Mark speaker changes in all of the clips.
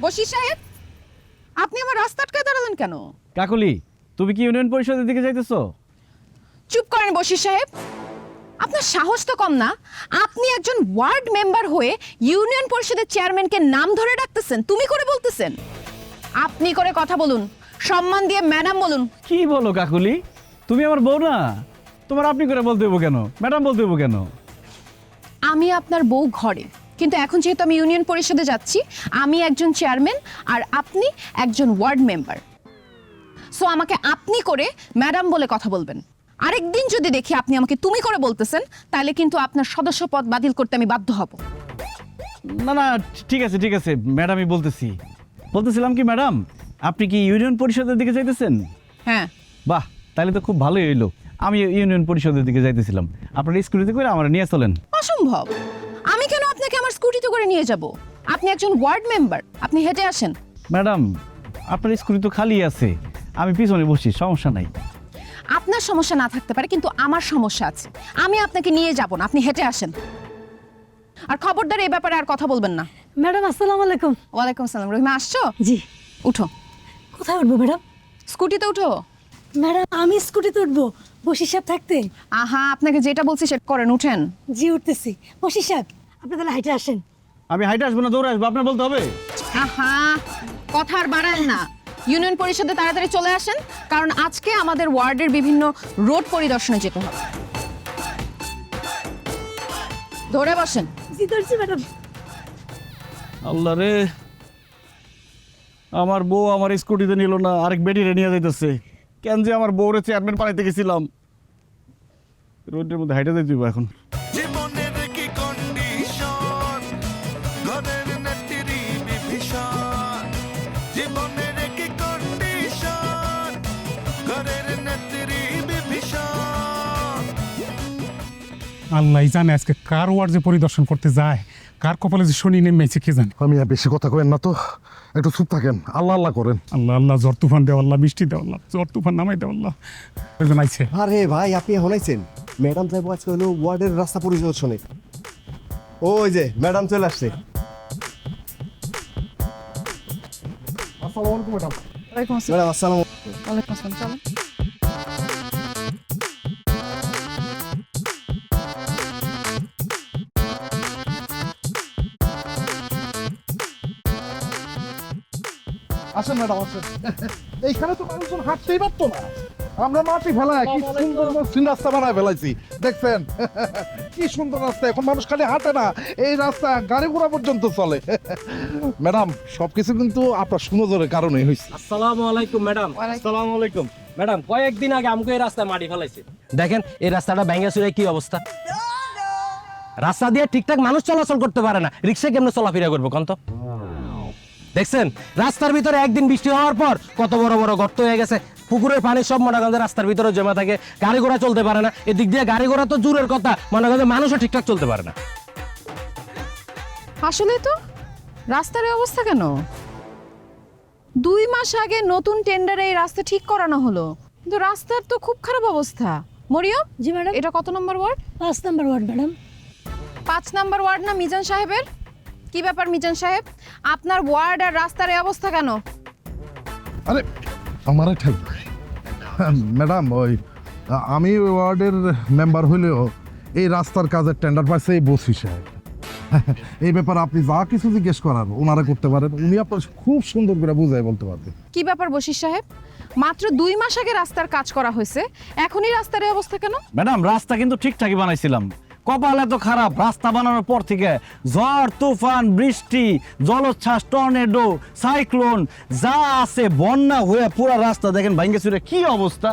Speaker 1: বশির সাহেব, আপনি আমার রাস্তা আটকায় দাঁড়ালেন কেন?
Speaker 2: কাকলি, তুমি কি ইউনিয়ন পরিষদের দিকে যাইতেছো?
Speaker 1: চুপ করেন বশির সাহেব, আপনার সাহস তো কম না। আপনি একজন ওয়ার্ড মেম্বার হয়ে ইউনিয়ন পরিষদের চেয়ারম্যানকে নাম ধরে ডাকতেছেন, তুমি করে বলতেছেন। আপনি করে কথা বলুন, সম্মান দিয়ে ম্যাডাম বলুন।
Speaker 2: কি বলো কাকলি, তুমি আমার বউ না? তোমার আপনি করে বলতে হবো কেন, ম্যাডাম বলতে হবো কেন?
Speaker 1: আমি আপনার বউ ঘরে, কিন্তু এখন যেহেতু আমি ইউনিয়ন পরিষদে যাচ্ছি, আমি একজন চেয়ারম্যান আর আপনি একজন ওয়ার্ড মেম্বার। সো আমাকে আপনি করে ম্যাডাম বলে কথা বলবেন। আরেকদিন যদি দেখি আপনি আমাকে তুমি করে বলতেছেন, তাহলে কিন্তু আপনার সদস্য পদ বাতিল করতে আমি বাধ্য হব।
Speaker 2: না না, ঠিক আছে ঠিক আছে, ম্যাডামই বলতেছিলাম কি ম্যাডাম, আপনি কি ইউনিয়ন পরিষদের দিকে যাইতেছেন?
Speaker 1: হ্যাঁ।
Speaker 2: বাহ, তাহলে তো খুব ভালোই হইলো। আমি ইউনিয়ন পরিষদের দিকে যাইতেছিলাম, আপনার স্কুটিতে করে আমার নিয়ে চলেন।
Speaker 1: অসম্ভব, আমি কেন আপনাকে আমার স্কুটিতে করে নিয়ে যাব? আপনি একজন ওয়ার্ড মেম্বার, আপনি হেঁটে আসেন।
Speaker 2: ম্যাডাম, আপনার স্কুটি তো খালি আছে, আমি পিছনে বসি, সমস্যা নাই।
Speaker 1: আপনার সমস্যা না থাকতে পারে, কিন্তু আমার সমস্যা আছে। আমি আপনাকে নিয়ে যাব না, আপনি হেঁটে আসেন। আর খবরদার এই ব্যাপারে আর কথা বলবেন না।
Speaker 3: ম্যাডাম আসসালামু আলাইকুম।
Speaker 1: ওয়ালাইকুম আসসালাম। রহিমা আসছো?
Speaker 3: জি।
Speaker 1: উঠো।
Speaker 3: কোথায় উঠবো ম্যাডাম?
Speaker 1: স্কুটিতে উঠো।
Speaker 3: ম্যাডাম আমি স্কুটিতে উঠবো, বশির সাহেব থাকতে?
Speaker 1: আহা, আপনাকে যেটা বলছি সেটা করেন, উঠেন।
Speaker 3: জি উঠতেছি। বশির সাহেব আপনি তাহলে হাইটে আসেন।
Speaker 2: আমি হাইটে আসবো না, দৌড়ে আসবো, আপনার বলতে হবে?
Speaker 1: আহা, কথা আর বাড়ান না। ইউনিয়ন পরিষদে তাড়াতাড়ি চলে আসেন, কারণ আজকে আমাদের ওয়ার্ডের বিভিন্ন রোড পরিদর্শনে যেতে হবে। ধরে বসেন।
Speaker 3: জি ধরছি ম্যাডাম।
Speaker 2: আল্লাহ রে, আমার বউ আমার স্কুটিতে নিল না, আরেক বেটিরে নিয়ে যাইতেছে। কেন যে আমার বউরে চেয়ারম্যান পালাইতে গেছিলাম, রোডের মধ্যে হাইটে যাইতে হইবো এখন।
Speaker 4: জীবনের কি কন্ডিশন, ঘরের নেত্রী বিভীষণ। জীবনের কি কন্ডিশন, ঘরের নেত্রী বিভীষণ।
Speaker 5: আল্লাহ জানে আজকে কার ওয়ার্ড যে পরিদর্শন করতে যায়, কার কপালে যে শনি নেমেছে কে জানে।
Speaker 6: আমি আর বেশি কথা কইেন না তো, একটু চুপ থাকেন, আল্লাহ আল্লাহ করেন।
Speaker 5: আল্লাহ আল্লাহ, ঝড় তুফান দেও আল্লাহ, বৃষ্টি দেও আল্লাহ, ঝড় তুফান নামাই দেও আল্লাহ। একজন আইছে।
Speaker 7: আরে ভাই, আপনি এখন আইছেন? ম্যাডাম সাহেব আজকে হলো ওয়ার্ডের রাস্তা পরিদর্শনে। ওই যে ম্যাডাম চলে আসছে।
Speaker 6: আসসালামু আলাইকুম ম্যাডাম।
Speaker 1: ওয়ালাইকুম আসসালাম।
Speaker 7: ম্যাডাম আসসালাম।
Speaker 1: ওয়ালাইকুম আসসালাম, চলো।
Speaker 6: আসেন ম্যাডাম আসেন। এইখানে তো মানুষজন হাঁটতেই পারতো না, আমরা মাটি ফেলায় কি সুন্দর মসৃণ রাস্তা বানায় ফেলাইছি, দেখছেন? কি সুন্দর রাস্তা, এখন মানুষ খালি হাঁটে না, এই রাস্তা গাড়ি ঘোড়া পর্যন্ত চলে। ম্যাডাম, সবকিছু কিন্তু আপনার সুনজরের কারণেই হয়েছে।
Speaker 8: আসসালামু আলাইকুম ম্যাডাম।
Speaker 2: আসসালামু আলাইকুম।
Speaker 8: ম্যাডাম কয়েকদিন আগে আমাকে এই রাস্তায় মাটি ফেলাইছে, দেখেন এই রাস্তাটা ভেঙে চুরে কি অবস্থা। রাস্তা দিয়ে ঠিকঠাক মানুষ চলাচল করতে পারে না, রিক্সা কেমনে চলাফেরা করবো কন্ত? দেখছেন রাস্তার ভিতরে একদিন বৃষ্টি হওয়ার পর কত বড় বড় গর্ত হয়ে গেছে, পুকুরের পানি সব মনে করেন রাস্তার ভিতরে জমা থাকে, গাড়ি ঘোড়া চলতে পারে না। এদিক দিয়ে গাড়ি ঘোড়া তো দূরের কথা, মনে করেন মানুষও ঠিকঠাক চলতে পারে না।
Speaker 1: আসলে তো রাস্তার এই অবস্থা কেন? 2 মাস আগে নতুন টেন্ডারে এই রাস্তা ঠিক করানো হলো, কিন্তু রাস্তার তো খুব খারাপ অবস্থা। মরিয়ম,
Speaker 3: জি ম্যাডাম।
Speaker 1: এটা কত নম্বর ওয়ার্ড?
Speaker 3: 5 number ward madam.
Speaker 1: 5 নম্বর ওয়ার্ড না মিজান সাহেবের? কি ব্যাপার মিজান সাহেব, আপনার ওয়ার্ড আর রাস্তার এই অবস্থা কেন?
Speaker 6: আরে আমার ঠেক ম্যাডাম, ওই আমি ওই ওয়ার্ডের মেম্বার হইলেও এই রাস্তার কাজের টেন্ডার পাইছে এই বসি সাহেব। এই ব্যাপারে আপনি যা কিছু জিজ্ঞেস করার ওনারা করতে পারেন, উনি আপনার খুব সুন্দর করে বুঝাই বলতে পারবেন।
Speaker 1: কি ব্যাপার বশির সাহেব, মাত্র 2 মাস আগে রাস্তার কাজ করা হয়েছে, এখনই রাস্তার এই অবস্থা কেন?
Speaker 2: ম্যাডাম, রাস্তা কিন্তু ঠিকঠাকই বানাইছিলাম, কপাল এত খারাপ। রাস্তা বানানোর পর থেকে ঝড় তুফান, বৃষ্টি, জলোচ্ছ্বাস, টর্নেডো, সাইক্লোন যা আছে বন্যা হয়ে পুরো রাস্তা দেখেন ভাঙ্গে চুরে কি অবস্থা।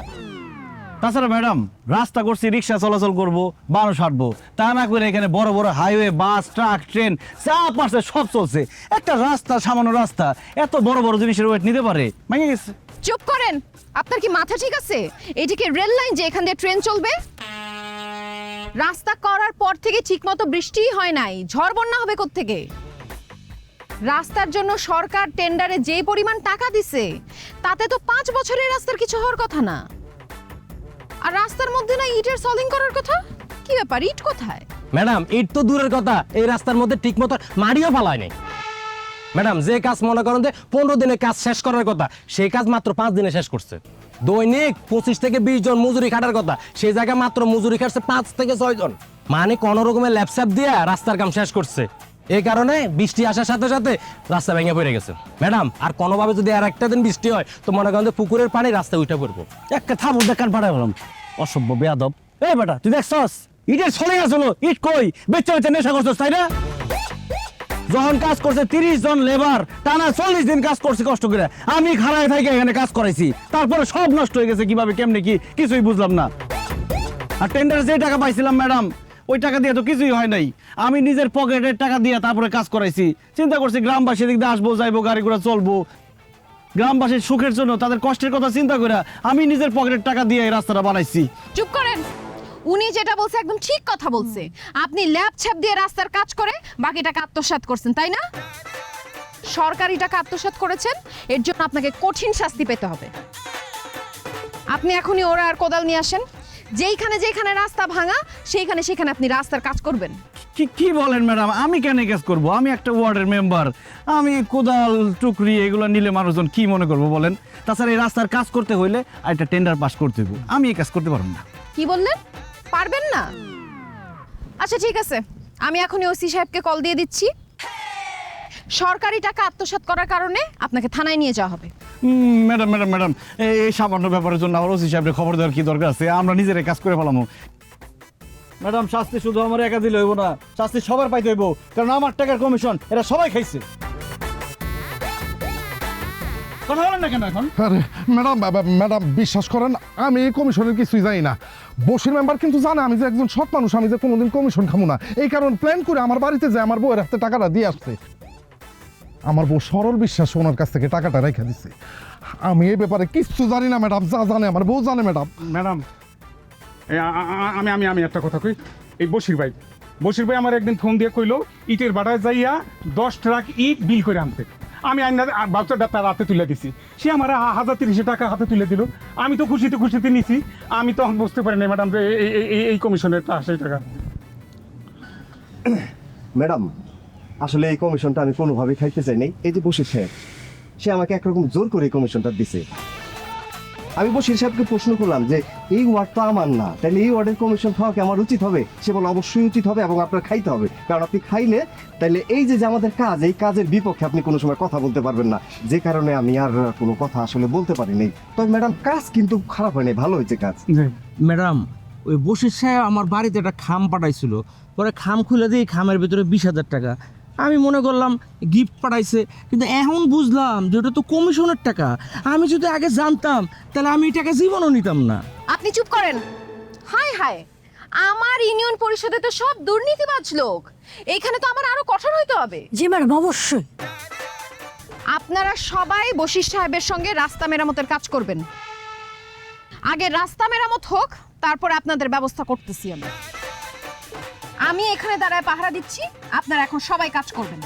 Speaker 2: তাছাড়া ম্যাডাম, রাস্তা করছি রিক্সা চলাচল করব, মানুষ হাঁটবো, তা না করে এখানে বড় বড় হাইওয়ে, বাস, ট্রাক, ট্রেন যা পারছে সব চলছে। একটা রাস্তা, সামান্য রাস্তা এত বড় বড় জিনিসের ওয়েট নিতে পারে? ভেঙে গেছে।
Speaker 1: চুপ করেন, আপনার কি মাথা ঠিক আছে? এইদিকে রেল লাইন যে এখান দিয়ে ট্রেন চলবে। রাস্তা করার পর থেকে ঠিকমতো বৃষ্টিই হয় নাই, ঝড় বন্যা হবে কোত্থেকে? রাস্তার জন্য সরকার টেন্ডারে যে পরিমাণ টাকা দিছে, তাতে তো 5 বছরের রাস্তার কিছু হওয়ার কথা না। আর রাস্তার মধ্যে না ইটের সলিং করার কথা? কি ব্যাপার, ইট কোথায়?
Speaker 8: ম্যাডাম ইট তো দূরের কথা, এই রাস্তার মধ্যে ঠিক মতো মাটিও ফালায় নাই। ম্যাডাম যে কাজ মনে করেন যে 15 দিনে কাজ শেষ করার কথা সেই কাজ মাত্র 5 দিনে শেষ করছে। দৈনিক 25 থেকে 20 জন মজুরি খাটার কথা সেই জায়গায় মাত্র মজুরি খাটছে 5 থেকে 6 জন। মানে কোন রকমের ল্যাপসাপ দিয়ে রাস্তার কাম শেষ করছে। এই কারণে বৃষ্টি আসার সাথে সাথে রাস্তা ভেঙে পড়ে গেছে। ম্যাডাম আর কোনোভাবে যদি আর একটা দিন বৃষ্টি হয় তো মনে করেন যে পুকুরের পানি রাস্তায় উঠে পড়বো।
Speaker 2: একটা থামুর দেখান পাঠাই বললাম অসভ্য বেয়াদব। এই বেটা তুই দেখছস ইটের ছলে গেছিল, ইট কই বেচে বেচে নেশা করছস তাই না? যখন কাজ করছে 30 জন লেবার টানা 40 দিন কাজ করছে কষ্ট করে, আমি খাড়ায় থাকি এখানে কাজ করাইছি, তারপরে সব নষ্ট হয়ে গেছে কিভাবে কেমনে কি কিছুই বুঝলাম না। আর টেন্ডারে যে টাকা পাইছিলাম ম্যাডাম ওই টাকা দিয়ে তো কিছুই হয় নাই, আমি নিজের পকেটের টাকা দিয়ে তারপরে কাজ করাইছি। চিন্তা করছি গ্রামবাসী দিক দিয়ে আসবো যাইবো গাড়ি ঘোড়া চলবো, গ্রামবাসীর সুখের জন্য তাদের কষ্টের কথা চিন্তা করে আমি নিজের পকেটের টাকা দিয়ে এই রাস্তাটা বানাইছি।
Speaker 1: চুপ করেন, উনি যেটা বলছে একদম ঠিক কথা বলছে। আপনি ল্যাব ছ্যাপ দিয়ে রাস্তার কাজ করে বাকি টাকা আত্মসাৎ করছেন তাই না? সরকারি টাকা আত্মসাৎ করেছেন, এর জন্য আপনাকে কঠিন শাস্তি পেতে হবে। আপনি এখনই ওরা আর কোদাল নিয়ে আসেন, যেইখানে যেখানে রাস্তা ভাঙা সেইখানে সেখানে আপনি রাস্তার কাজ করবেন।
Speaker 2: কি বলেন ম্যাডাম, আমি কেন কাজ করব? আমি একটা ওয়ার্ডের মেম্বার, আমি কোদাল টুকরি এগুলো নিলে মানুষজন কি মনে করবো বলেন? তাছাড়া এই রাস্তার কাজ করতে হইলে একটা টেন্ডার পাস করতে হবে, আমি এই কাজ করতে পারবো না।
Speaker 1: কি বললেন? পারবেন না? আচ্ছা ঠিক আছে, আমি এখনই ওসি সাহেবকে কল দিয়ে দিচ্ছি। সরকারি টাকা আত্মসাৎ করার কারণে আপনাকে থানায় নিয়ে যাওয়া হবে।
Speaker 2: ম্যাডাম ম্যাডাম ম্যাডাম এই সামান্য ব্যাপারের জন্য আমার ওসি সাহেবের খবর দেওয়ার কি দরকার আছে? আমরা নিজেরাই কাজ করে ফেলামো। ম্যাডাম শাস্তি শুধু আমার একা দিলে হইব না, শাস্তি সবার পাইতে হইব, কারণ আমার টাকার কমিশন এরা সবাই খাইছে। কথা বলেন না কেন এখন?
Speaker 6: আরে ম্যাডাম ম্যাডাম বিশ্বাস করেন আমি এই কমিশনের কিছুই জানি না। বসির মেম্বার কিন্তু জানে আমি যে একজন সৎ মানুষ, আমি যে কোনোদিন কমিশন খামো না। এই কারণ প্ল্যান করে আমার বাড়িতে যে আমার বউয়ের হাতে টাকাটা দিয়ে আসছে। আমার বউ সরল বিশ্বাস ওনার কাছ থেকে টাকাটা রেখে দিচ্ছে। আমি এই ব্যাপারে কিচ্ছু জানি না ম্যাডাম, যা জানে আমার বউ জানে ম্যাডাম।
Speaker 5: ম্যাডাম আমি একটা কথা কই, এই বশির ভাই আমার একদিন ফোন দিয়ে কইলো ইটের বাটায় যাইয়া 10 ট্রাক ইট বিল করে আনতে। আমি বাচ্চাটা তার হাতে তুলে দিছি, সে আমার 1030 টাকা হাতে তুলে দিল। আমি তো খুশিতে নিছি, আমি তখন বুঝতে পারি না ম্যাডাম যে এই কমিশনের 80 টাকা।
Speaker 7: ম্যাডাম আসলে এই কমিশনটা আমি কোনোভাবেই খাইতে চাই নাই। এই যে বশির সাহেব সে আমাকে একরকম জোর করে এই কমিশনটা দিছে। আমি বশির সাহেবকে প্রশ্ন করলাম যে এই ওয়ার্ড তো আমার না, তাহলে এই ওয়ার্ডের কমিশন খাওয়া কি আমার উচিত হবে? সে বলে অবশ্যই উচিত হবে এবং আপনার খাইতে হবে, কারণ আপনি খাইলে তাহলে এই যে আমাদের কাজ, এই কাজের বিপক্ষে আপনি কোনো সময় কথা বলতে পারবেন না। যে কারণে আমি আর কোনো কথা আসলে বলতে পারি নাই। তবে ম্যাডাম কাজ কিন্তু খারাপ হয় নাই, ভালো হয়েছে কাজ।
Speaker 9: ম্যাডাম ওই বশির সাহেব আমার বাড়িতে একটা খাম পাঠাইছিল, পরে খাম খুলে দিই খামের ভিতরে 20,000 টাকা। আমি মনে করলাম গিফট পাঠাইছে, কিন্তু এখন বুঝলাম যে ওটা তো কমিশনের টাকা। আমি যদি আগে জানতাম তাহলে আমি এই টাকা জীবনও নিতাম না।
Speaker 1: আপনি চুপ করেন। হায় হায়, আমার ইউনিয়ন পরিষদে তো সব দুর্নীতিবাজ লোক, এইখানে তো আমার আরো কঠোর হইতে হবে।
Speaker 3: জি ম্যাডাম অবশ্যই।
Speaker 1: আপনারা সবাই বশির সাহেবের সঙ্গে রাস্তা মেরামতের কাজ করবেন। আগে রাস্তা মেরামত হোক, তারপর আপনাদের ব্যবস্থা করতেছি আমি এখানে দাঁড়ায় পাহারা দিচ্ছি, আপনারা এখন সবাই কাজ করবেন।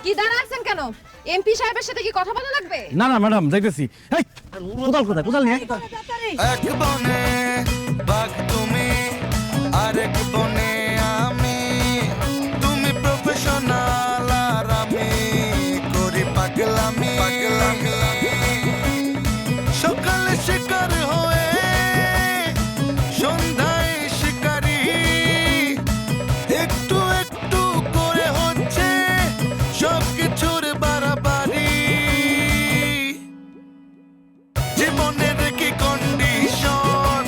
Speaker 1: কি দাঁড়ায় আছেন কেন? এমপি সাহেবের সাথে কি কথা বলা লাগবে?
Speaker 2: না না ম্যাডাম যাইতেছি। এই কোদাল কোথায়? কোদাল নিয়ে
Speaker 4: এক বনে বাঘ তুমি, আরেক বনে আমি। তুমি প্রফেশনাল আর আমি করি পাগলামি। সকালে শিকার হয়ে সন্ধ্যায় শিকারি, একটু একটু করে হচ্ছে সব কিছুর বাড়াবাড়ি। জীবনের কি কন্ডিশন,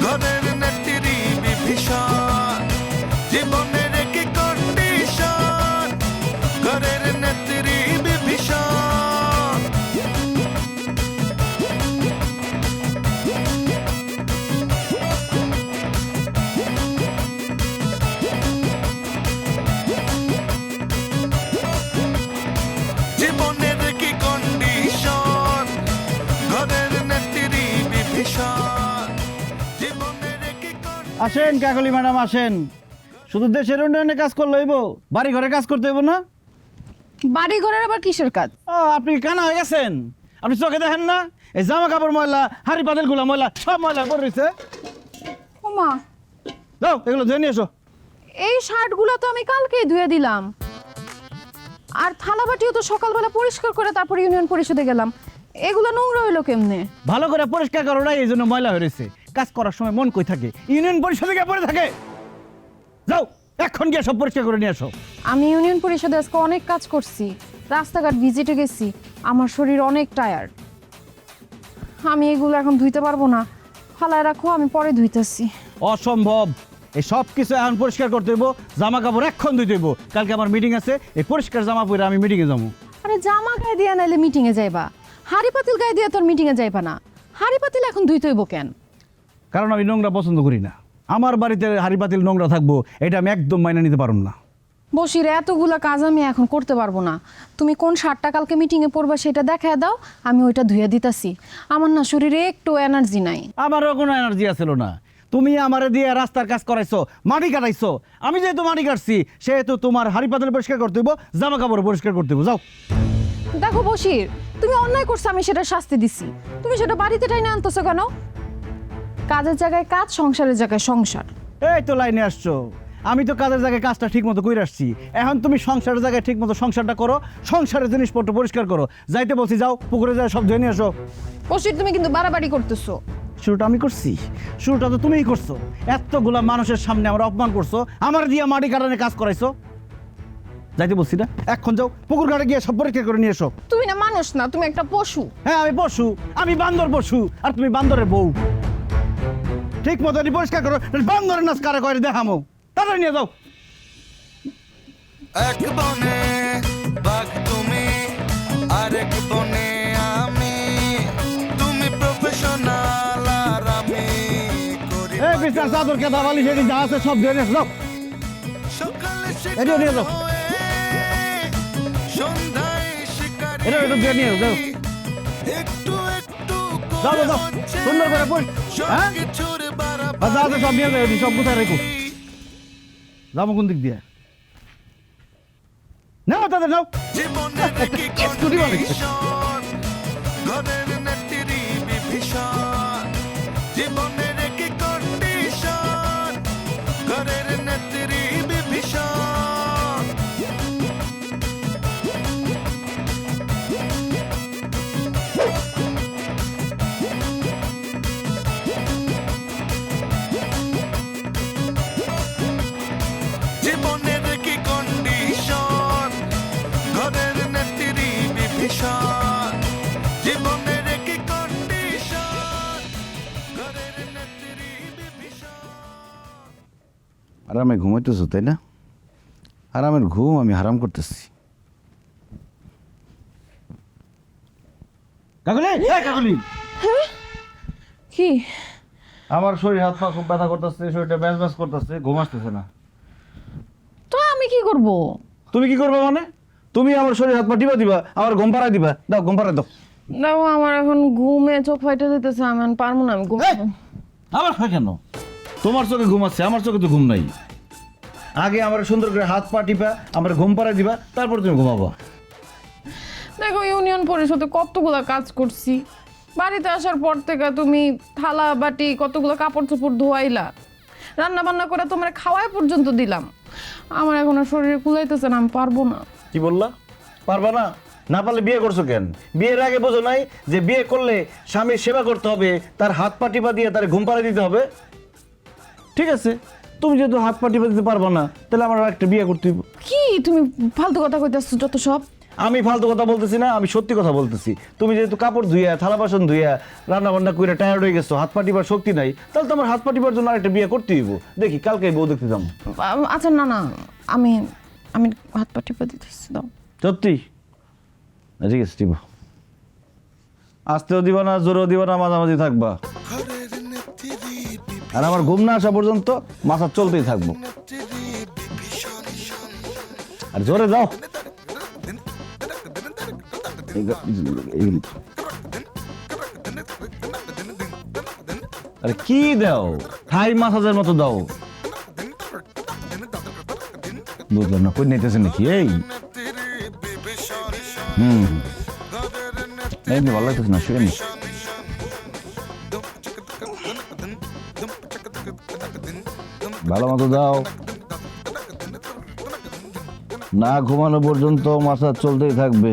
Speaker 4: ঘরের নেত্রী বিভীষণ। জীবনের কি কন্ডিশন, ঘরের নেত্রী বিভীষণ। জীবনের কি কন্ডিশন, ঘরের নেত্রী বিভীষণ। জীবনের কি
Speaker 2: আসেন কাকলি ম্যাডাম আসেন। শুধু দেশের উন্নয়নে কাজ করলে হইব, বাড়ি ঘরে কাজ করতে হইব না?
Speaker 1: বাড়ি ঘরের আবার কিসের কাজ?
Speaker 2: আপনি কানা হয়ে গেছেন, আপনি চোখে দেখেন না? এই জামা কাপড় ময়লা, হাড়ি পাতিল গুলা ময়লা, সব ময়লা পড়ে রয়েছে।
Speaker 1: ওমা,
Speaker 2: যাও এগুলো ধুয়ে নিয়ে এসো।
Speaker 1: এই শার্টগুলো তো আমি কালকেই ধুয়ে দিলাম। আর থালাবাটিও তো সকালবেলা পরিষ্কার করে তারপর ইউনিয়ন পরিষদে গেলাম, এগুলো নোংরা হইলো কেমনে?
Speaker 2: ভালো করে পরিষ্কার করো না, এই জন্য ময়লা হয়েছে। কাজ করার সময় মন কই থাকে? ইউনিয়ন পরিষদে গিয়ে পড়ে থাকে। যাও এখন গিয়ে সব পরিষ্কার করে নিয়ে আসো।
Speaker 1: আমি ইউনিয়ন পরিষদে আজকে অনেক কাজ করছি, রাস্তাঘাট ভিজিটে গেছি, আমার শরীর অনেক টায়ার্ড। আমি এগুলো এখন ধুইতে পারবো না, ফালায় রাখো, আমি পরে ধুইতেছি।
Speaker 2: অসম্ভব, এই সব কিছু এখন পরিষ্কার করতে হইব, জামা কাপড় এখন ধুইতে হইব। কালকে আমার মিটিং আছে, এই পরিষ্কার জামা পরে আমি মিটিংয়ে যাবো।
Speaker 1: আরে জামা গায়ে দিয়া নাইলে মিটিংয়ে যাইবা, হাড়ি পাতিল গায়ে দিয়া তোর মিটিংয়ে যাইবা না। হাড়ি পাতিল এখন ধুইতে হইব কেন?
Speaker 2: কারণ আমি নোংরা পছন্দ করি না। আমার বাড়িতে হাড়ি পাতিল নোংরা থাকবো, এটা আমি একদম মাইনে নিতে পারব না।
Speaker 1: বসির এতগুলা কাজ আমি এখন করতে পারবো না। তুমি কোন শার্টটা কালকে মিটিংয়ে পরবা সেটা দেখায় দাও, আমি ওইটা ধুয়ে দিতাছি। আমার না শরীরে একটু এনার্জি নাই।
Speaker 2: আমারও কোনো এনার্জি আছিল না। তুমি আমারে দিয়ে রাস্তার কাজ করাইছো, মাটি কাটাইছো। আমি যেহেতু মাটি কাটছি, সেহেতু তোমার হাড়ি পাতিল পরিষ্কার করতে হইব, জামা কাপড় পরিষ্কার করতে হইব। যাও।
Speaker 1: দেখো বসির, তুমি অন্যায় করছো, আমি সেটা শাস্তি দিছি, তুমি সেটা বাড়িতে টাইনে আনতেছো কেন? কাজের জায়গায় কাজ, সংসারের জায়গায় সংসার।
Speaker 2: এই তো লাইনে আসছো। আমি তো কাজের জায়গায় কাজটা ঠিক মতো করে আসছি, এখন তুমি সংসারের জায়গায় ঠিক মতো সংসারটা করো, সংসারের জিনিসপত্র পরিষ্কার করো। যাইতে বলছি, যাও পুকুরে যাও, সব ধুয়ে নিয়ে আসো।
Speaker 1: বসির তুমি কিন্তু বাড়াবাড়ি করতেছো।
Speaker 2: শুরুটা আমি করছি? শুরুটা তো তুমিই করছো। এতগুলা মানুষের সামনে আমার অপমান করছো, আমার দিয়ে মাটি কাটানে কাজ করাইছো। যাইতে বলছি না, এখন যাও পুকুর ঘাটে গিয়ে সব পরিষ্কার করে নিয়ে এসো।
Speaker 1: তুমি না মানুষ না, তুমি একটা পশু।
Speaker 2: হ্যাঁ আমি পশু, আমি বান্দর পশু, আর তুমি বান্দরের বউ। ঠিক মতো পরিষ্কার করো, বান্দরের নাচ কারা করে দেখামো। তাড়াতাড়ি নিয়ে যাও।
Speaker 4: এক বনে বাঘ তুমি, আরেক বনে আমি। তুমি প্রফেশনাল আর আমি করি
Speaker 2: এই বিছানার চাদর কেদা বালি সেটি যা আছে সব ধুয়ে নিয়ে এসো, যাও।
Speaker 4: সকালে
Speaker 2: এটাও নিয়ে যাও।
Speaker 4: সন্ধ্যায় শিকারি,
Speaker 2: এটা একটু ধুয়ে নিয়ে যাও।
Speaker 4: একটু একটু
Speaker 2: যাও যাও, যাও সুন্দর করে হ্যাঁ
Speaker 4: কিছুর
Speaker 2: আর যা আছে সব নিয়ে যাও, সব কোথায় রেখো। যাবো কোন দিক দিয়ে? নাও তাদের নাও।
Speaker 4: জীবনের কি
Speaker 2: স্কুটি বানাইছে।
Speaker 4: কন্ডিশন, ঘরের নেত্রী বিভীষণ। জীবনের কি কন্ডিশন, ঘরের নেত্রী বিভীষণ। জীবনের কি কন্ডিশন, ঘরের নেত্রী বিভীষণ। জীবনের কি কন্ডিশন, ঘরের নেত্রী বিভীষণ।
Speaker 2: আরামে ঘুমাইতেছো তাই না? আরামের ঘুম আমি হারাম করতেছি। কাকলি, এই কাকলি,
Speaker 1: কি?
Speaker 2: আমার শরীর হাত পা খুব ব্যথা করতেছে, শরীরটা ব্যাস ব্যাস করতেছে, ঘুম আসতেছে না।
Speaker 1: তো আমি কি করব?
Speaker 2: তুমি কি করবে মানে? তুমি আমার শরীর হাত পা টিপা দিবা, আমার ঘুম পাড়াই দিবা। দাও ঘুম পাড়াই দাও।
Speaker 1: দেখো আমার এখন ঘুমে চোখ ফাইটে যেতেছে, আমি এখন পারবো না, আমি ঘুম।
Speaker 2: আমার হয় কেন? তোমার চোখে ঘুম আছে, আমার চোখে তো ঘুম নাই। আগে আমার সুন্দর করে হাত পা টিপা আমার ঘুম পাড়াই দিবা, তারপর তুমি ঘুমাবা।
Speaker 1: দেখো ইউনিয়ন পরিষদে কতগুলো কাজ করছি, বাড়িতে আসার পর থেকে তুমি থালা বাটি কতগুলো কাপড় চোপড় ধোয়াইলা, রান্না বান্না করে তোমার খাওয়াই পর্যন্ত দিলাম। আমার এখন আর শরীরে কুলাইতেছে না, আমি পারবো না।
Speaker 2: কি বললা? পারবা না? না পারলে বিয়ে করছো কেন? বিয়ের আগে বোঝো নাই যে বিয়ে করলে স্বামীর সেবা করতে হবে, তার হাত পা টিপা দিয়ে তার ঘুম পাড়াই দিতে হবে? ঠিক আছে, তুমি যেহেতু হাত পা টিপা দিতে পারবা না, তাহলে আমার একটা বিয়ে করতে হইব।
Speaker 1: কি তুমি ফালতু কথা কইতেছো যত সব?
Speaker 2: আমি ফালতু কথা বলতেছি না, আমি সত্যি কথা বলতেছি। তুমি যেহেতু কাপড় ধুইয়া, থালা বাসন ধুইয়া, রান্না বান্না করে টায়ার্ড হয়ে গেছো, হাত পা টিপার শক্তি নাই, তাহলে তো আমার হাত পা টিপার জন্য আরেকটা বিয়ে করতে হইব। দেখি কালকে বউ দেখতে যাবো।
Speaker 1: আচ্ছা না না, আমি আমি হাত পা টিপা দিতেছি, দাও।
Speaker 2: সত্যি? ঠিক আছে, টিপো। আসতেও দিবা না, জোরেও দিবা না, মাঝামাঝি থাকবা।
Speaker 4: ঘরের নেত্রী
Speaker 2: আর আমার ঘুম না আসা পর্যন্ত মাথা চলতেই থাকবো।
Speaker 4: বিভীষণ।
Speaker 2: আর জোরে যাও। আরে কি দাও? থাই মাসাজের মতো দাও। বুঝলাম না, কই নিতেছে নাকি? এই এমনি ভালো লাগতেছে না, শুয়ে নি। ভালো মতো দাও। না ঘুমানো পর্যন্ত মাসাজ চলতেই থাকবে।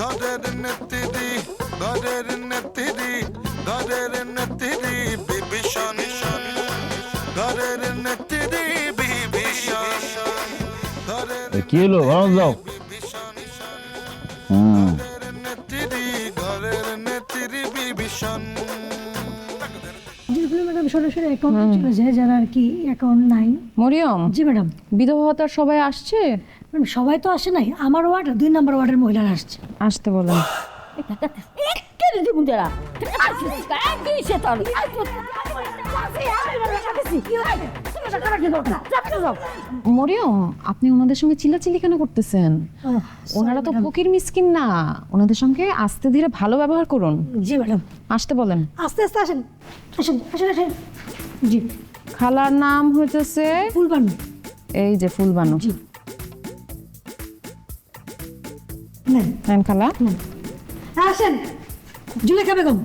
Speaker 4: ঘরের নেত্রী ঘরের নেত্রী ঘরের নেত্রী বিভীষণ ঘরের নেত্রী বিভীষণ ঘরের
Speaker 2: কি হলো ভালো যাও।
Speaker 4: নেত্রী ঘরের নেত্রী বিভীষণ
Speaker 3: যেগুলো ম্যাডাম সরাসরি অ্যাকাউন্টে চলে যায়, যারা আর কি অ্যাকাউন্ট নাই।
Speaker 1: মরিয়ম,
Speaker 3: জি ম্যাডাম।
Speaker 1: বিধবা ভাতার সবাই আসছে?
Speaker 3: ম্যাডাম সবাই তো আসে নাই, আমার ওয়ার্ড 2 নম্বর ওয়ার্ডের মহিলারা আসছে।
Speaker 1: আসতে বলেন। মরিয়ম, আপনি ওনাদের সঙ্গে চিল্লাচিল্লি কেন করতেছেন? ওনারা তো ফকির মিসকিন না, ওনাদের সঙ্গে আস্তে ধীরে ভালো ব্যবহার করুন।
Speaker 3: জি ম্যাডাম।
Speaker 1: আসতে বলেন।
Speaker 3: আস্তে আস্তে আসেন, আসেন আসেন আসেন। জি।
Speaker 1: খালার নাম হইতেছে
Speaker 3: ফুলবানু।
Speaker 1: এই যে ফুলবানু।
Speaker 3: জি। নেন
Speaker 1: নেন খালা।
Speaker 3: আসেন। জুলেখা বেগম।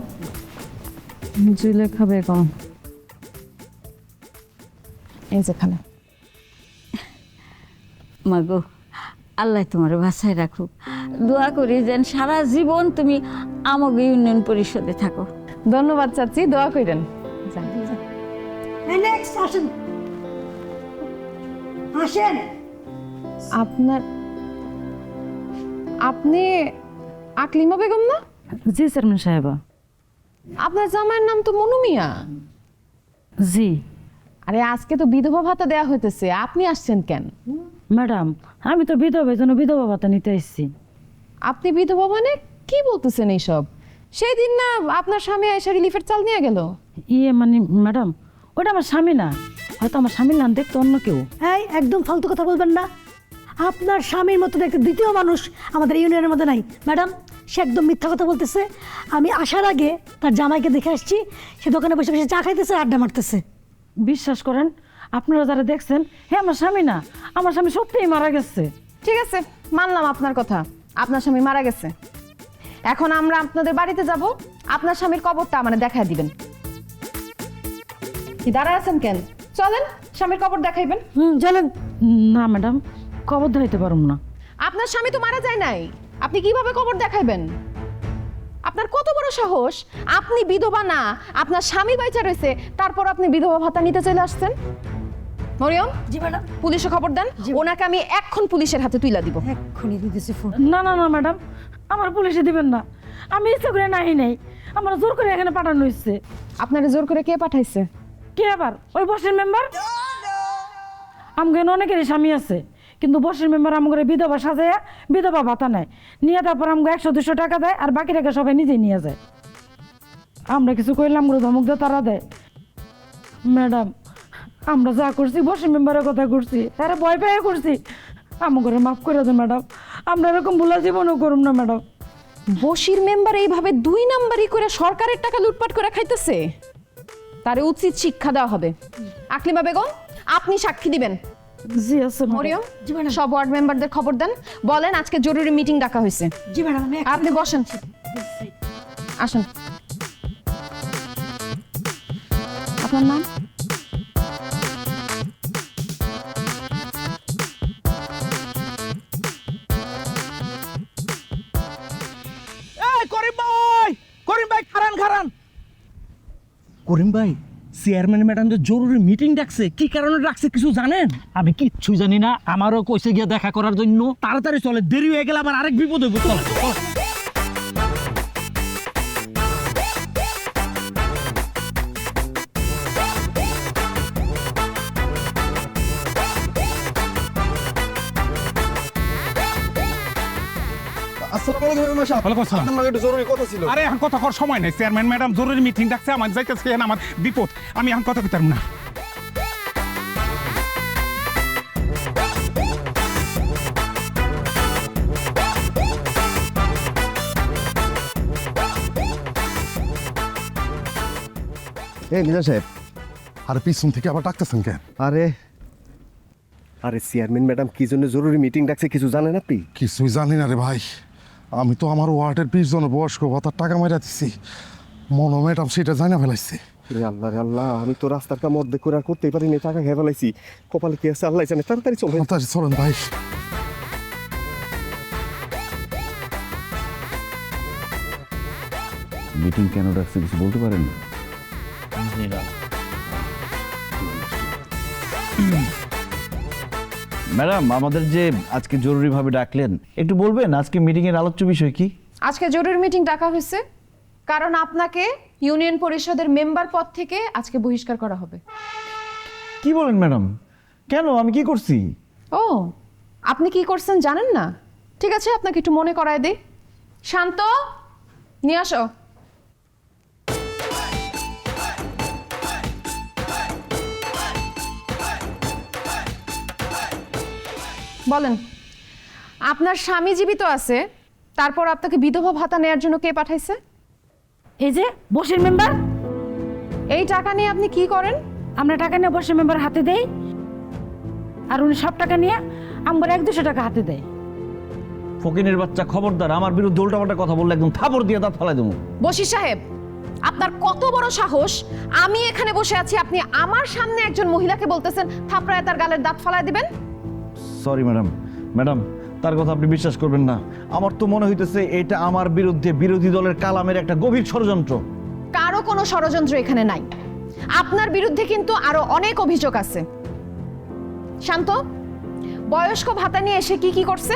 Speaker 1: জুলেখা বেগম। এই যে খালা।
Speaker 10: মাগো, আল্লাহ তোমার বাসায় রাখুক। দোয়া করি যেন সারা জীবন তুমি আমাকে ইউনিয়ন পরিষদে থাকো।
Speaker 1: ধন্যবাদ চাচি, দোয়া করেন।
Speaker 3: নেক্সট আসেন। আসেন।
Speaker 1: আপনি আকলিমা বেগম না?
Speaker 10: জি চেয়ারম্যান সাহেবা।
Speaker 1: আপনার জামাইয়ের নাম তো মনু মিয়া।
Speaker 10: জি
Speaker 1: আরে আজকে তো বিধবা ভাতা দেয়া হইতেছে, আপনি আসছেন কেন?
Speaker 10: ম্যাডাম, আমি তো বিধবার জন্য বিধবা ভাতা নিতে এসেছি।
Speaker 1: আপনি বিধবা মানে কি বলতেছেন এইসব? সেই দিন না আপনার স্বামী এসে রিলিফের চাল নিয়ে গেল।
Speaker 10: ইয়ে মানে ম্যাডাম, ওটা আমার স্বামী না, হয়তো আমার স্বামীর নাম দেখতো অন্য কেউ।
Speaker 3: এই একদম ফালতু কথা বলবেন না। আপনার স্বামীর মতো দেখতে দ্বিতীয় মানুষ আমাদের ইউনিয়নের মধ্যে নাই। ম্যাডাম, সে একদম মিথ্যা কথা বলতেছে। আমি আসার আগে তার জামাইকে দেখে আসছি, সে দোকানে বসে বসে চা খাইতেছে, আড্ডা মারতেছে।
Speaker 10: বিশ্বাস করেন, আপনারা যারা দেখছেন, হ্যাঁ আমার স্বামী না, আমার স্বামী সত্যিই মারা গেছে।
Speaker 1: ঠিক আছে, মানলাম আপনার কথা, আপনার স্বামী মারা গেছে। এখন আমরা আপনাদের বাড়িতে যাব, আপনার স্বামীর কবরটা আমাদের দেখায় দিবেন। কি দাঁড়ায় আছেন কেন? চলেন, স্বামীর কবর দেখাইবেন।
Speaker 3: চলেন।
Speaker 10: না ম্যাডাম, কবর ধরাইতে পারুম না।
Speaker 1: আপনার স্বামী তো মারা যায় নাই, আপনি কিভাবে কবর দেখাইবেন? আপনার কত বড় সাহস! আপনি বিধবা না, আপনার স্বামী বাইচা রয়েছে, তারপর আপনি বিধবা ভাতা নিতে চলে আসছেন। মরিয়ম,
Speaker 3: জি ম্যাডাম।
Speaker 1: পুলিশে খবর দেন, ওনাকে আমি এক্ষণ পুলিশের হাতে তুইলা দিব।
Speaker 3: এক্ষুনি দিতেছি ফোন।
Speaker 10: না না না ম্যাডাম, আমার পুলিশে দিবেন না, আমি ইচ্ছা করে নাহি নেই, আমার জোর করে এখানে পাঠানো হচ্ছে।
Speaker 1: আপনারে জোর করে কে পাঠাইছে?
Speaker 10: কে আবার? ওই বসের মেম্বার। আমগেন অনেকেরই স্বামী আছে, কিন্তু বসের মেম্বার আমগরে বিধবা সাজাইয়া বিধবা ভাতা নেয়, নিয়ে তারপর আমগো 100-200 টাকা দেয়, আর বাকি টাকা সবাই নিজেই নিয়ে যায়। আমরা কিছু কইলাম আমগো ধমক দিয়ে তারা দেয়। ম্যাডাম, আমরা যা করছি বসের মেম্বারের কথা করছি, তারা ভয় পেয়ে করছি, আমগরে মাফ করে দেন ম্যাডাম, আমরা এরকম ভুলা জীবনও করুম না ম্যাডাম।
Speaker 1: বসির মেম্বার এইভাবে 2 নাম্বারই করে সরকারের টাকা লুটপাট করে খাইতেছে, তারে উচিত শিক্ষা দেওয়া হবে। আকলিমা বেগম, আপনি সাক্ষী দিবেন।
Speaker 10: জি আছে
Speaker 1: মরিয়ম, সব ওয়ার্ড মেম্বারদের খবর দেন, বলেন আজকে জরুরি মিটিং ডাকা হয়েছে।
Speaker 3: জি ম্যাডাম।
Speaker 1: আপনি বসেন, আসেন। আপনার নাম?
Speaker 9: করিম ভাই খারান খারান। করিম ভাই, চেয়ারম্যান ম্যাডাম যে জরুরি মিটিং ডাকছে, কি কারণে ডাকছে কিছু জানেন?
Speaker 2: আমি কিচ্ছু জানি না, আমারও কইছে গিয়া দেখা করার জন্য।
Speaker 9: তাড়াতাড়ি চলে, দেরি হয়ে গেলে আবার আরেক বিপদ হইব। চলে
Speaker 5: আরে এখন কথা কর সময় নেই, চেয়ারম্যান ম্যাডাম জরুরি মিটিং ডাকছে, আমার যাইতেছে আমার বিপদ, আমি এখন কথা কইতাম না।
Speaker 7: এই মিজান সাহেব।
Speaker 6: আর পিছন থেকে আবার ডাকতেছেন কেন?
Speaker 7: আরে আরে চেয়ারম্যান ম্যাডাম কি জন্য জরুরি মিটিং ডাকছে কিছু জানেন আপনি?
Speaker 6: কিছুই জানি না রে ভাই, আমি তো আমার ওয়ার্ডের 20 জন বয়স্ক ভাতার টাকা মাইরা দিছি, মনো ম্যাডাম সেটা জানা ফেলাইছে।
Speaker 7: রে আল্লাহ রে আল্লাহ, আমি তো রাস্তার কাম অর্ধেক করে আর করতেই পারিনি, টাকা খেয়ে ফেলাইছি। কপালে কি আছে আল্লাহ জানে। তাড়াতাড়ি চলে।
Speaker 6: তাড়াতাড়ি চলেন ভাই।
Speaker 2: মিটিং কেন ডাকছে কিছু বলতে পারেন? ম্যাডাম, আমাদের যে আজকে জরুরিভাবে ডাকলেন, একটু বলবেন আজকে মিটিংয়ের আলোচ্য বিষয় কি?
Speaker 1: আজকে জরুরি মিটিং ডাকা হয়েছে কারণ আপনাকে ইউনিয়ন পরিষদের মেম্বার পদ থেকে আজকে বহিষ্কার করা হবে।
Speaker 2: কি বলেন ম্যাডাম? কেন, আমি কি করছি?
Speaker 1: ও, আপনি কি করছেন জানেন না? ঠিক আছে, আপনাকে একটু মনে করায় দিই। শান্ত, নিয়ে আসো। বলেন, আপনার স্বামী জীবিত আছে, তারপর আপনাকে বিধবা ভাতা নেয়ার জন্য কে পাঠাইছে?
Speaker 10: এই যে বসির মেম্বার,
Speaker 1: এই টাকা নিয়ে আপনি কি করেন?
Speaker 10: আমরা টাকা নিয়ে বসির মেম্বার হাতে দেই, আর উনি সব টাকা নিয়ে আমার 100-200 টাকা হাতে দেয়।
Speaker 2: ফকিনের বাচ্চা, খবরদার আমার বিরুদ্ধে উল্টাপাল্টা কথা বললে একদম থাপড় দিয়ে দাঁত ফালাই দেবো।
Speaker 1: বশির সাহেব, আপনার কত বড় সাহস! আমি এখানে বসে আছি, আপনি আমার সামনে একজন মহিলাকে বলতেছেন থাপড়ায় তার গালের দাঁত ফালায় দিবেন?
Speaker 2: Sorry madam. ম্যাডাম, তার কথা আপনি বিশ্বাস করবেন না। আমার তো মনে হইতেছে এটা আমার বিরুদ্ধে বিরোধী দলের কালামের একটা গভীর ষড়যন্ত্র।
Speaker 1: কারো কোনো ষড়যন্ত্র এখানে নাই। আপনার বিরুদ্ধে কিন্তু আরো অনেক অভিযোগ আছে। শান্ত, বয়স্ক ভাতা নিয়ে এসে কি কি করছে?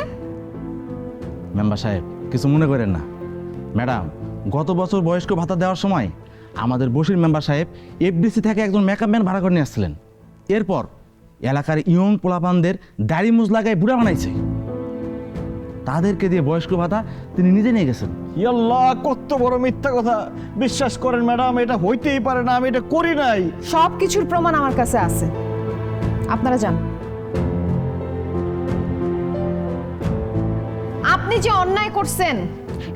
Speaker 9: মেম্বার সাহেব, কিছু মনে করেন না। ম্যাডাম, গত বছর বয়স্ক ভাতা দেওয়ার সময় আমাদের বসির মেম্বার সাহেব এফডিসি থেকে একজন মেকআপ ম্যান ভাড়া করে নিয়ে আসছিলেন। এরপর এলাকার ইয়ং পোলাপানদের দাড়ি মুজ লাগায় বুড়া বানাইছে, তাদেরকে দিয়ে বয়স্ক ভাতা তিনি নিজে নিয়ে গেছেন।
Speaker 2: ইয়াল্লাহ, কত বড় মিথ্যা কথা! বিশ্বাস করেন ম্যাডাম, এটা হইতেই পারে না, আমি এটা করি নাই।
Speaker 1: সব কিছুর প্রমাণ আমার কাছে আছে, আপনারা যান। আপনি যে অন্যায় করছেন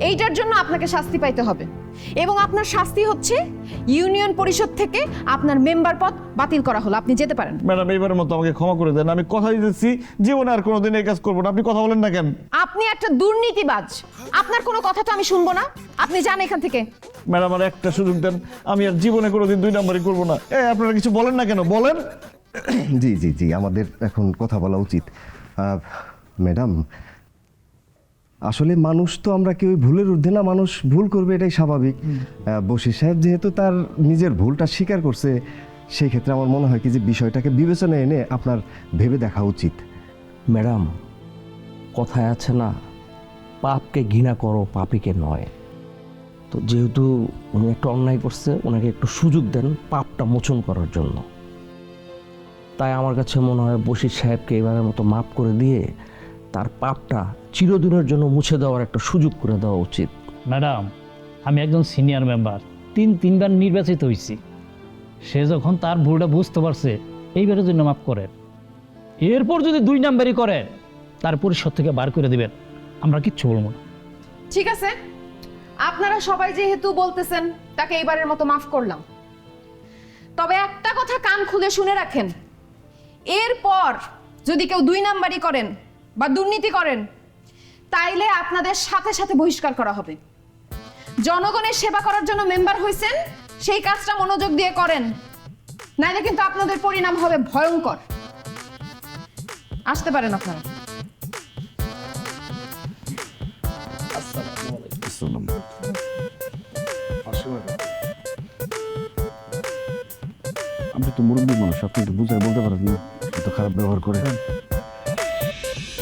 Speaker 1: এইটার জন্য আপনাকে শাস্তি পাইতে হবে, এবং আপনার শাস্তি হচ্ছে ইউনিয়ন পরিষদ থেকে আপনার মেম্বার পদ বাতিল করা হলো। আপনি যেতে পারেন।
Speaker 2: ম্যাডাম, এইবারের মতো আমাকে ক্ষমা করে দেন, আমি কথা দিতেছি জীবনে আর কোনোদিন এই কাজ করবো না। আপনি কথা বলেন না কেন?
Speaker 1: আপনি একটা দুর্নীতিবাজ, আপনার কোনো কথা তো আমি শুনবো না। আপনি যান এখান থেকে।
Speaker 2: ম্যাডাম, আর একটা সুযোগ দেন, আমি আর জীবনে কোনোদিন 2 নাম্বারই করবো না। আপনারা কিছু বলেন না কেন, বলেন।
Speaker 7: জি জি জি, আমাদের এখন কথা বলা উচিত। ম্যাডাম, আসলে মানুষ তো আমরা কেউ ভুলের ঊর্ধ্বে না, মানুষ ভুল করবে, এটাই স্বাভাবিক। বশির সাহেব যেহেতু তার নিজের ভুলটা স্বীকার করছে, সেই ক্ষেত্রে আমার মনে হয় কি যে বিষয়টাকে বিবেচনায় এনে আপনার ভেবে দেখা উচিত।
Speaker 9: ম্যাডাম, কথায় আছে না, পাপকে ঘৃণা করো, পাপীকে নয়। তো যেহেতু উনি একটা অন্যায় করছে, ওনাকে একটু সুযোগ দেন পাপটা মোচন করার জন্য। তাই আমার কাছে মনে হয় বশির সাহেবকে এবারের মতো মাফ করে দিয়ে তার পাপটা চিরদিনের জন্য মুছে দেওয়ার একটা সুযোগ করে দেওয়া উচিত।
Speaker 11: ম্যাডাম, আমি একজন সিনিয়র মেম্বার, 3বার নির্বাচিত হয়েছি। সে যখন তার ভুলটা বুঝতে পারছে, এইবারের জন্য মাফ করেন। এরপর যদি 2 নাম্বারই করেন, তার পরিষদ থেকে বার করে দিবেন, আমরা কিচ্ছু বলবো না।
Speaker 1: ঠিক আছে, আপনারা সবাই যেহেতু বলতেছেন, তাকে এবারের মতো মাফ করলাম। তবে একটা কথা কান খুলে শুনে রাখেন, এরপর যদি কেউ 2 নাম্বারই করেন বা দুর্নীতি করেন, তাইলে আপনাদের সাথে সাথে বহিষ্কার করা হবে। জনগণের সেবা করার জন্য মেম্বার হয়েছেন, সেই কাজটা মনোযোগ দিয়ে করেন, নাইলে কিন্তু আপনাদের পরিণাম হবে ভয়ঙ্কর। আসতে পারেন আপনারা।
Speaker 2: আপনি তো মুরব্বী মানুষ, আপনি একটু বুঝায় বলতে পারেন না, এত খারাপ ব্যবহার করে।